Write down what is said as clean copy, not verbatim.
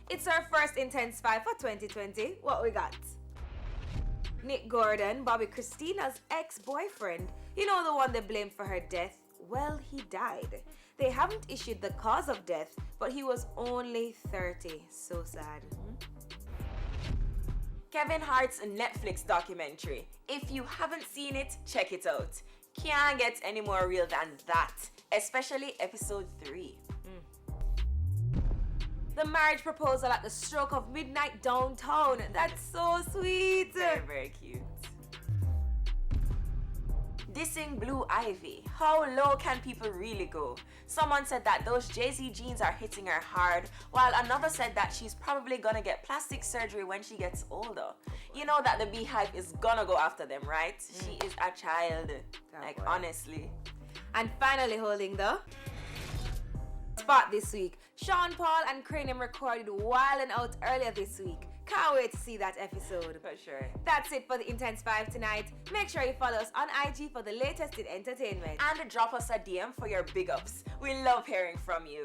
It's our first Intense 5 for 2020. What we got? Nick Gordon, Bobby Christina's ex-boyfriend, you know, the one they blamed for her death, well, he died. They haven't issued the cause of death, but he was only 30. So sad. Kevin Hart's Netflix documentary. If you haven't seen it, check it out. Can't get any more real than that, especially episode 3. The marriage proposal at the stroke of midnight downtown. That's so sweet. Very, very cute. Dissing Blue Ivy. How low can people really go? Someone said that those Jay-Z jeans are hitting her hard, while another said that she's probably gonna get plastic surgery when she gets older. You know that the Beehive is gonna go after them, right? She is a child. Honestly. And finally holding the spot this week, Sean Paul and Cranium recorded Wild 'N Out earlier this week. Can't wait to see that episode. For sure. That's it for the Intense 5 tonight. Make sure you follow us on IG for the latest in entertainment. And drop us a DM for your big ups. We love hearing from you.